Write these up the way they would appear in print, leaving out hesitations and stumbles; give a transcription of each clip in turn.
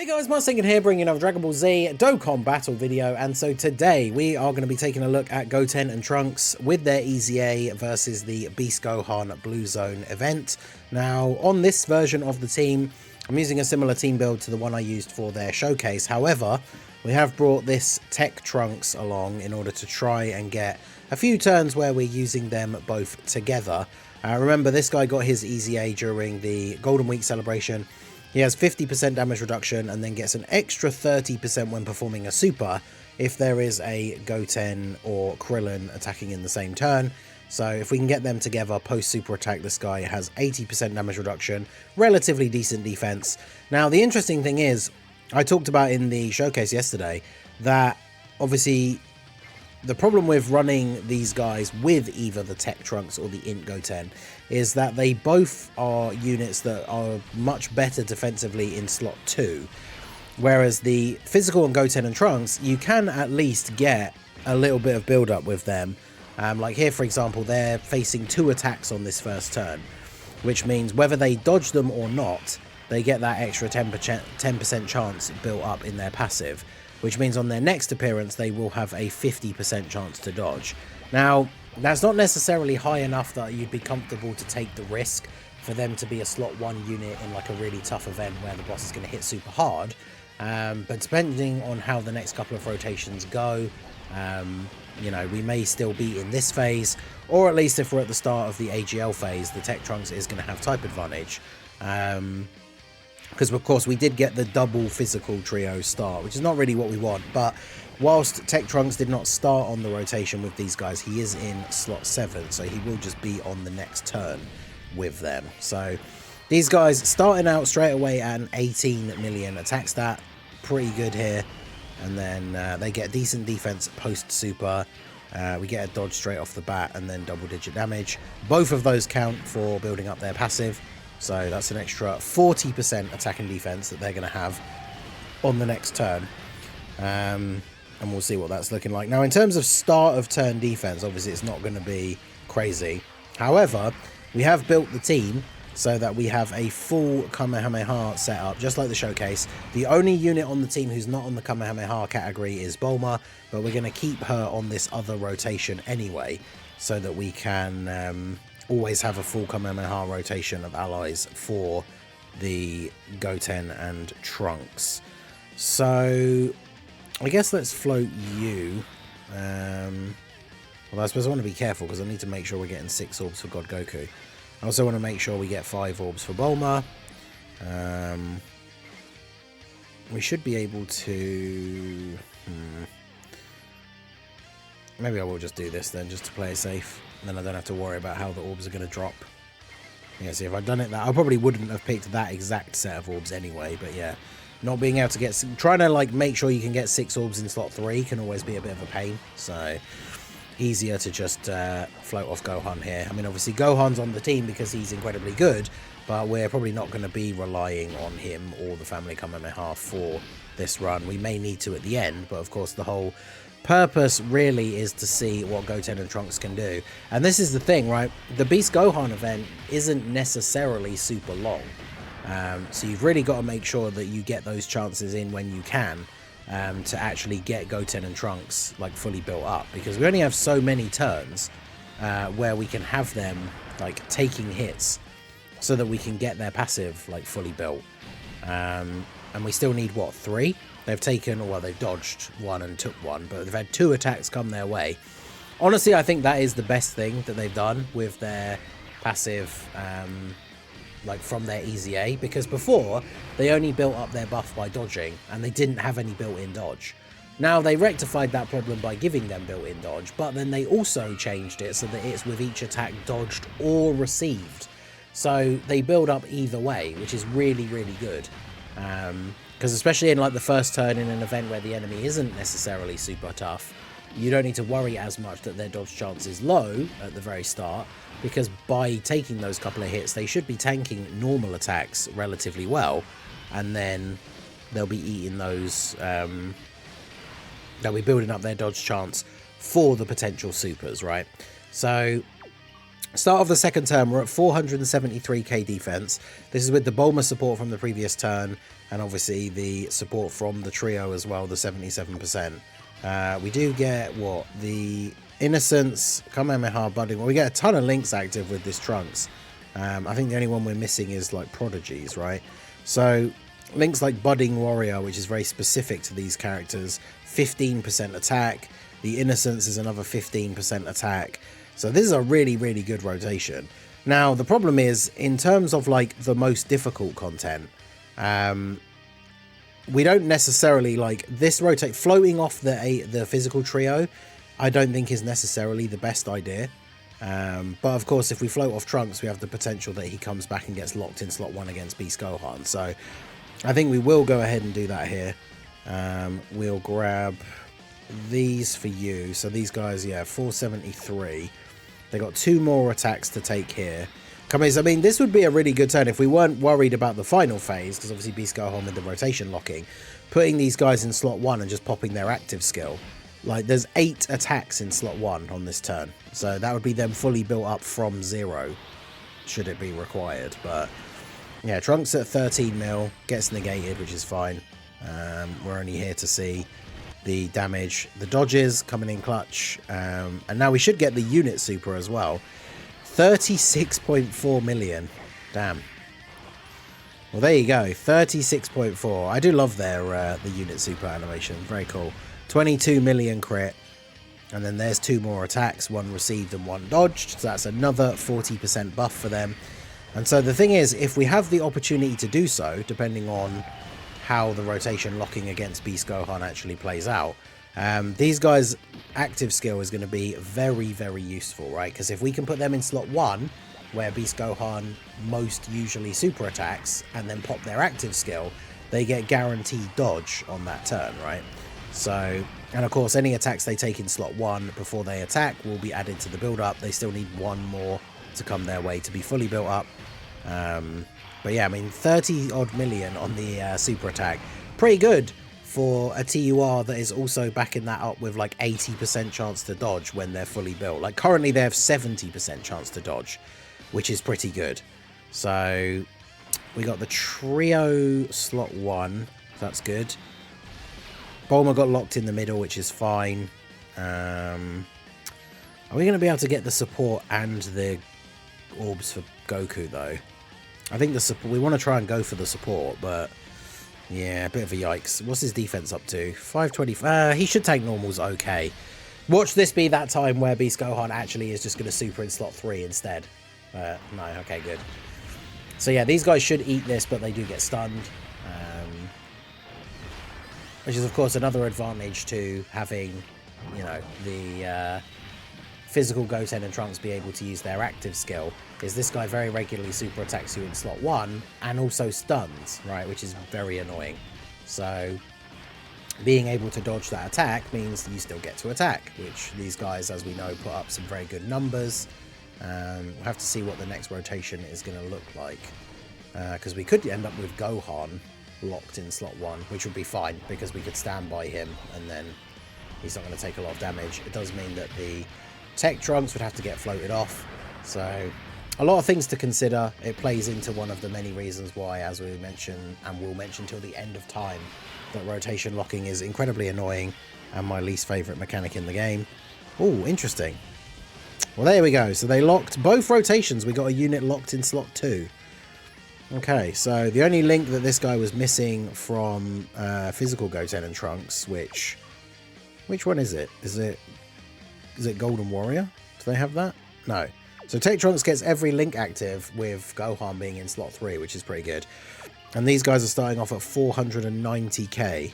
Hey guys, Mustang here bringing another Dragon Ball Z Dokkan battle video, and so today we are going to be taking a look at Goten and Trunks with their EZA versus the Beast Gohan Blue Zone event. Now on this version of the team, I'm using a similar team build to the one I used for their showcase. However, we have brought this Tech Trunks along in order to try and get a few turns where we're using them both together. Remember, this guy got his EZA during the Golden Week celebration. He has 50% damage reduction and then gets an extra 30% when performing a super if there is a Goten or Krillin attacking in the same turn. So if we can get them together post super attack, this guy has 80% damage reduction, relatively decent defense. Now the interesting thing is, I talked about in the showcase yesterday that obviously the problem with running these guys with either the Tech Trunks or the Int Goten is that they both are units that are much better defensively in slot 2. Whereas the physical on Goten and Trunks, you can at least get a little bit of build up with them. Like here, for example, they're facing 2 attacks on this first turn, which means whether they dodge them or not, they get that extra 10% chance built up in their passive, which means on their next appearance they will have a 50% chance to dodge. Now, that's not necessarily high enough that you'd be comfortable to take the risk for them to be a slot 1 unit in like a really tough event where the boss is going to hit super hard. But depending on how the next couple of rotations go, you know, we may still be in this phase, or at least if we're at the start of the AGL phase, the Tech Trunks is going to have type advantage. Because of course we did get the double physical trio start, which is not really what we want, but whilst Tech Trunks did not start on the rotation with these guys, he is in slot 7, so he will just be on the next turn with them. So these guys starting out straight away at an 18 million attack stat, pretty good here, and then they get decent defense post super. We get a dodge straight off the bat and then double digit damage. Both of those count for building up their passive. So that's an extra 40% attack and defense that they're going to have on the next turn. And we'll see what that's looking like. Now, in terms of start of turn defense, obviously it's not going to be crazy. However, we have built the team so that we have a full Kamehameha setup, just like the showcase. The only unit on the team who's not on the Kamehameha category is Bulma, but we're going to keep her on this other rotation anyway, so that we can always have a full Kamehameha rotation of allies for the Goten and Trunks. So I guess let's float you. Well, I suppose I want to be careful because I need to make sure we're getting 6 orbs for God Goku. I also want to make sure we get 5 orbs for Bulma. We should be able to... Maybe I will just do this then, just to play it safe. Then I don't have to worry about how the orbs are going to drop. Yeah, see, if I'd done it that, I probably wouldn't have picked that exact set of orbs anyway. But yeah, not being able to get... Trying to, like, make sure you can get 6 orbs in slot 3 can always be a bit of a pain. So, easier to just float off Gohan here. I mean, obviously, Gohan's on the team because he's incredibly good. But we're probably not going to be relying on him or the family Kamehameha for this run. We may need to at the end, but of course, the whole purpose really is to see what Goten and Trunks can do. And this is the thing, right? The Beast Gohan event isn't necessarily super long. So you've really got to make sure that you get those chances in when you can to actually get Goten and Trunks like fully built up. Because we only have so many turns where we can have them like taking hits so that we can get their passive like fully built. And we still need, what, 3? They've taken, well, they've dodged 1 and took 1, but they've had 2 attacks come their way. Honestly, I think that is the best thing that they've done with their passive, like from their EZA, because before, they only built up their buff by dodging, and they didn't have any built-in dodge. Now, they rectified that problem by giving them built-in dodge, but then they also changed it so that it's with each attack dodged or received. So they build up either way, which is really, really good. Because especially in like the first turn in an event where the enemy isn't necessarily super tough, you don't need to worry as much that their dodge chance is low at the very start, because by taking those couple of hits, they should be tanking normal attacks relatively well, and then they'll be eating those, they'll be building up their dodge chance for the potential supers, right? So start of the second turn, we're at 473k defense. This is with the Bulma support from the previous turn, and obviously the support from the trio as well, the 77%. We do get, what, the Innocence, Kamehameha, Budding. Well, we get a ton of links active with this Trunks. I think the only one we're missing is like Prodigies, right? So links like Budding Warrior, which is very specific to these characters, 15% attack. The Innocence is another 15% attack. So this is a really, really good rotation. Now, the problem is, in terms of like the most difficult content, we don't necessarily like this rotate floating off the physical trio. I don't think is necessarily the best idea. But of course, if we float off Trunks, we have the potential that he comes back and gets locked in slot 1 against Beast Gohan. So I think we will go ahead and do that here. We'll grab these for you. So these guys, yeah, 473. They got 2 more attacks to take here. I mean, this would be a really good turn if we weren't worried about the final phase, because obviously Beast Gohan with the rotation locking, putting these guys in slot 1 and just popping their active skill. Like, there's 8 attacks in slot 1 on this turn, so that would be them fully built up from 0, should it be required. But yeah, Trunks at 13 mil gets negated, which is fine. We're only here to see the damage, the dodges coming in clutch, and now we should get the unit super as well. 36.4 million. Damn. Well, there you go. 36.4. I do love their the unit super animation. Very cool. 22 million crit. And then there's 2 more attacks. 1 received and 1 dodged. So that's another 40% buff for them. And so the thing is, if we have the opportunity to do so, depending on how the rotation locking against Beast Gohan actually plays out, these guys' active skill is going to be very, very useful, right? Because if we can put them in slot 1, where Beast Gohan most usually super attacks, and then pop their active skill, they get guaranteed dodge on that turn, right? So, and of course, any attacks they take in slot 1 before they attack will be added to the build-up. They still need 1 more to come their way to be fully built up. But yeah, I mean, 30 odd million on the super attack. Pretty good for a TUR that is also backing that up with like 80% chance to dodge when they're fully built. Like currently they have 70% chance to dodge, which is pretty good. So we got the trio slot 1. That's good. Bulma got locked in the middle, which is fine. Are we going to be able to get the support and the orbs for Goku though? I think the support, we want to try and go for the support, but yeah, a bit of a yikes. What's his defense up to? 520. He should take normals okay. Watch this be that time where Beast Gohan actually is just going to super in slot 3 instead. No, okay, good. So yeah, these guys should eat this, but they do get stunned. Which is, of course, another advantage to having, you know, the physical Goten and Trunks be able to use their active skill, is this guy very regularly super attacks you in slot 1 and also stuns, right, which is very annoying. So being able to dodge that attack means you still get to attack, which these guys, as we know, put up some very good numbers. We'll have to see what the next rotation is going to look like, because we could end up with Gohan locked in slot 1, which would be fine because we could stand by him and then he's not going to take a lot of damage. It does mean that the Tech Trunks would have to get floated off, so a lot of things to consider. It plays into one of the many reasons why, as we mentioned and will mention till the end of time, that rotation locking is incredibly annoying and my least favourite mechanic in the game. Oh, interesting. Well, there we go. So they locked both rotations. We got a unit locked in slot 2. Okay, so the only link that this guy was missing from physical Goten and Trunks, which one is it? Is it Golden Warrior? Do they have that? No. So Tech Trunks gets every link active with Gohan being in slot 3, which is pretty good. And these guys are starting off at 490k.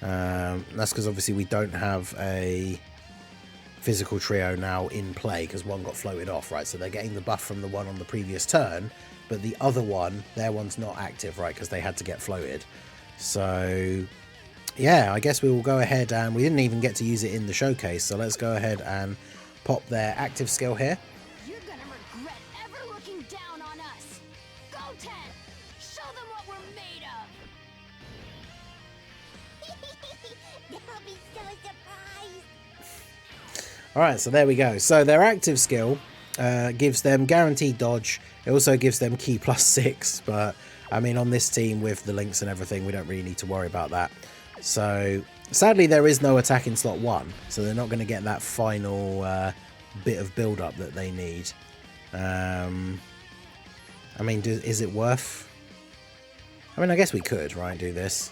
That's because obviously we don't have a physical trio now in play because one got floated off, right? So they're getting the buff from the one on the previous turn, but the other one, their one's not active, right? Because they had to get floated. So yeah, I guess we will go ahead, and we didn't even get to use it in the showcase, so let's go ahead and pop their active skill here. You're gonna regret ever looking down on us. Goten, show them what we're made of. They'll be so surprised. Alright, so there we go. So their active skill gives them guaranteed dodge. It also gives them ki +6, but I mean, on this team with the links and everything, we don't really need to worry about that. So sadly, there is no attack in slot 1, so they're not going to get that final bit of build-up that they need. I mean, is it worth? I mean, I guess we could, right, do this.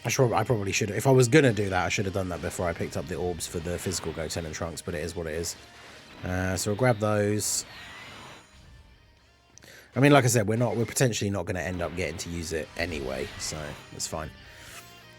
I probably should have. If I was going to do that, I should have done that before I picked up the orbs for the physical Goten and Trunks, but it is what it is. So we'll grab those. I mean, like I said, we're potentially not going to end up getting to use it anyway, so that's fine.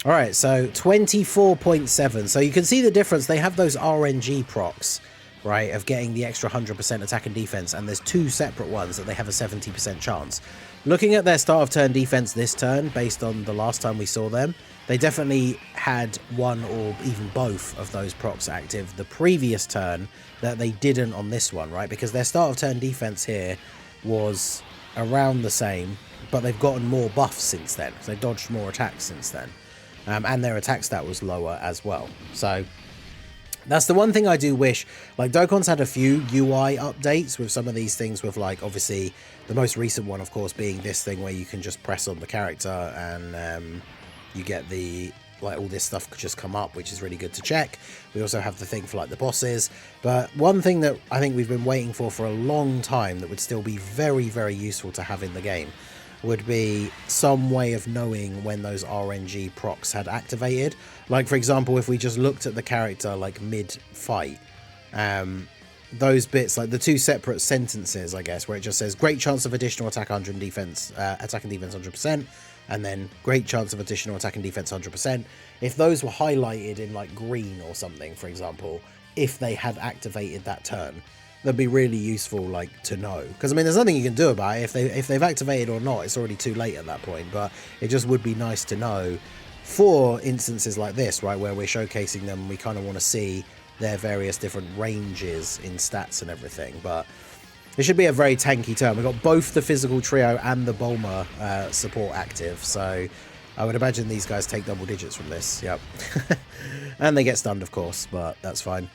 All right, so 24.7. So you can see the difference. They have those RNG procs, right, of getting the extra 100% attack and defense, and there's 2 separate ones that they have a 70% chance. Looking at their start of turn defense this turn, based on the last time we saw them, they definitely had one or even both of those procs active the previous turn that they didn't on this one, right? Because their start of turn defense here was around the same, but they've gotten more buffs since then. So they dodged more attacks since then. And their attack stat was lower as well. So that's the one thing I do wish. Like, Dokkan's had a few UI updates with some of these things, with, like, obviously the most recent one, of course, being this thing where you can just press on the character and you get the, like, all this stuff could just come up, which is really good to check. We also have the thing for, like, the bosses. But one thing that I think we've been waiting for a long time that would still be very, very useful to have in the game would be some way of knowing when those RNG procs had activated. Like, for example, if we just looked at the character, like, mid-fight, those bits, like the 2 separate sentences, I guess, where it just says, great chance of additional attack 100 and defense, attack and defense 100%, and then great chance of additional attack and defense 100%. If those were highlighted in, like, green or something, for example, if they had activated that turn, that'd be really useful, like, to know. Because, I mean, there's nothing you can do about it. If they've activated or not, it's already too late at that point. But it just would be nice to know for instances like this, right, where we're showcasing them, we kind of want to see their various different ranges in stats and everything. But it should be a very tanky turn. We've got both the physical trio and the Bulma support active, so I would imagine these guys take double digits from this. Yep. And they get stunned, of course, but that's fine.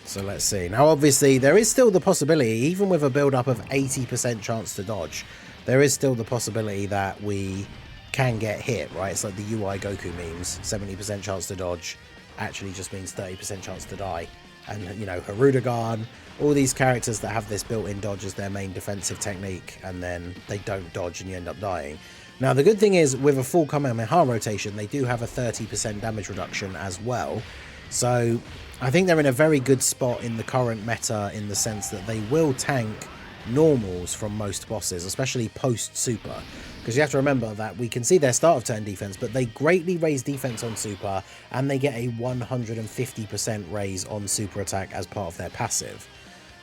So let's see. Now, obviously, there is still the possibility, even with a build-up of 80% chance to dodge, there is still the possibility that we can get hit, right? It's like the UI Goku memes. 70% chance to dodge actually just means 30% chance to die. And, you know, Harudagan, all these characters that have this built-in dodge as their main defensive technique, and then they don't dodge and you end up dying. Now, the good thing is, with a full Kamehameha rotation, they do have a 30% damage reduction as well. So I think they're in a very good spot in the current meta, in the sense that they will tank normals from most bosses, especially post-super. Because you have to remember that we can see their start of turn defense, but they greatly raise defense on super, and they get a 150% raise on super attack as part of their passive.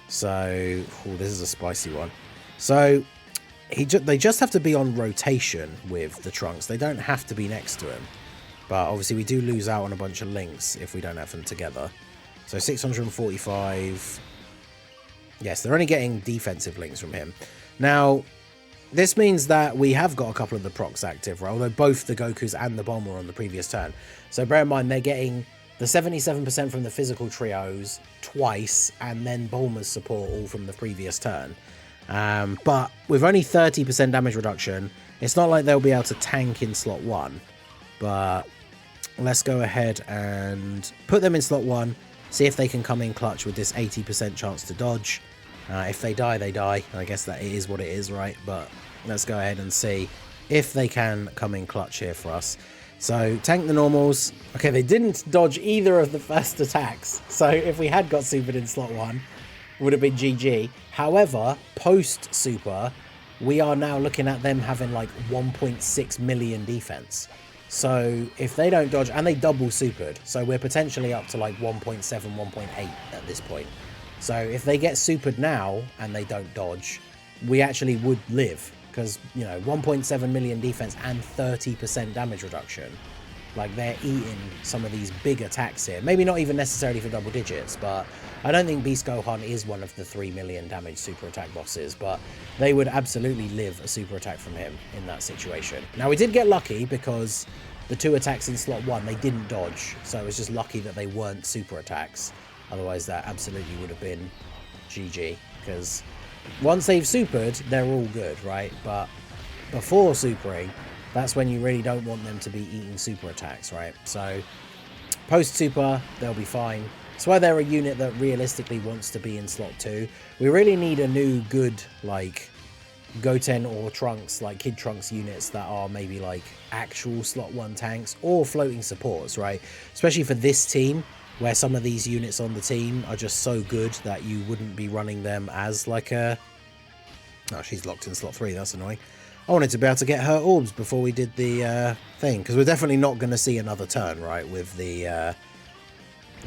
So, this is a spicy one. So they just have to be on rotation with the Trunks. They don't have to be next to him. But obviously we do lose out on a bunch of links if we don't have them together. So 645. Yes, they're only getting defensive links from him. Now, this means that we have got a couple of the procs active, right? Although both the Gokus and the Bomb were on the previous turn. So bear in mind, they're getting the 77% from the physical trios twice, and then Bulma's support all from the previous turn. But with only 30% damage reduction, it's not like they'll be able to tank in slot 1. But let's go ahead and put them in slot 1, see if they can come in clutch with this 80% chance to dodge. If they die, they die. I guess that it is what it is, right? But let's go ahead and see if they can come in clutch here for us. So, tank the normals. Okay, they didn't dodge either of the first attacks. So, if we had got supered in slot 1, it would have been GG. However, post-super, we are now looking at them having like 1.6 million defense. So if they don't dodge, and they double supered, so we're potentially up to like 1.7, 1.8 at this point. So if they get supered now and they don't dodge, we actually would live, because, you know, 1.7 million defense and 30% damage reduction. Like, they're eating some of these big attacks here. Maybe not even necessarily for double digits, but I don't think Beast Gohan is one of the 3 million damage super attack bosses, but they would absolutely live a super attack from him in that situation. Now, we did get lucky because the 2 attacks in slot 1, they didn't dodge, so it was just lucky that they weren't super attacks. Otherwise, that absolutely would have been GG, because once they've supered, they're all good, right? But before supering, that's when you really don't want them to be eating super attacks, right? So post super, they'll be fine. It's why they're a unit that realistically wants to be in slot 2. We really need a new good, like, Goten or Trunks, like Kid Trunks units that are maybe like actual slot 1 tanks or floating supports, right? Especially for this team, where some of these units on the team are just so good that you wouldn't be running them as like a... Oh, she's locked in slot 3, that's annoying. I wanted to be able to get her orbs before we did the thing, because we're definitely not going to see another turn, right, with the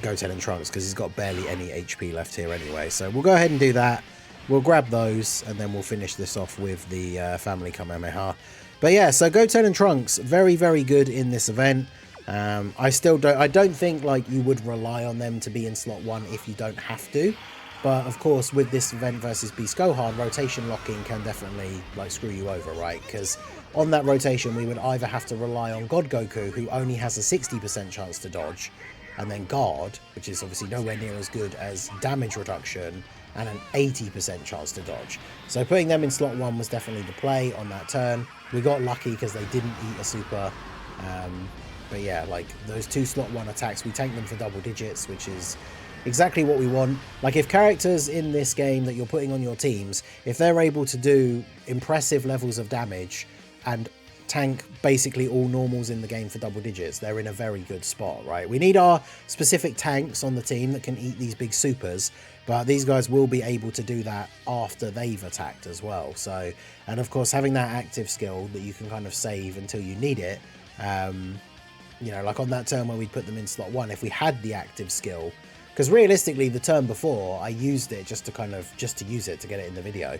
Goten and Trunks, because he's got barely any HP left here anyway. So we'll go ahead and do that. We'll grab those, and then we'll finish this off with the family Kamehameha. But yeah, so Goten and Trunks, very, very good in this event. I don't think like you would rely on them to be in slot 1 if you don't have to. But of course, with this event versus Beast Gohan, rotation locking can definitely like screw you over, right? Because on that rotation, we would either have to rely on God Goku, who only has a 60% chance to dodge, and then Guard, which is obviously nowhere near as good as damage reduction, and an 80% chance to dodge. So putting them in slot 1 was definitely the play on that turn. We got lucky because they didn't eat a super. But yeah, like those 2 slot 1 attacks, we tank them for double digits, which is exactly what we want. Like if characters in this game that you're putting on your teams, if they're able to do impressive levels of damage and tank basically all normals in the game for double digits, they're in a very good spot, right? We need our specific tanks on the team that can eat these big supers, but these guys will be able to do that after they've attacked as well. So, and of course having that active skill that you can kind of save until you need it, you know, like on that turn where we put them in slot 1, if we had the active skill, because realistically the turn before I used it just to use it to get it in the video,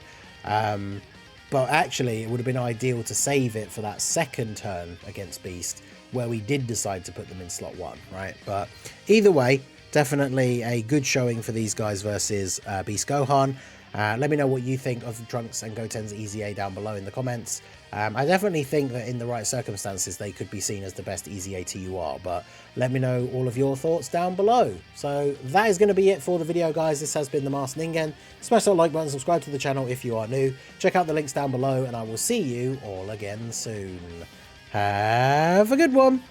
but actually it would have been ideal to save it for that second turn against Beast where we did decide to put them in slot 1, right? But either way, definitely a good showing for these guys versus Beast Gohan. Let me know what you think of Trunks and Goten's EZA down below in the comments. I definitely think that in the right circumstances they could be seen as the best EZA TUR, but let me know all of your thoughts down below. So that is going to be it for the video, guys. This has been the Masked Ningen. Smash that like button, subscribe to the channel if you are new. Check out the links down below, and I will see you all again soon. Have a good one.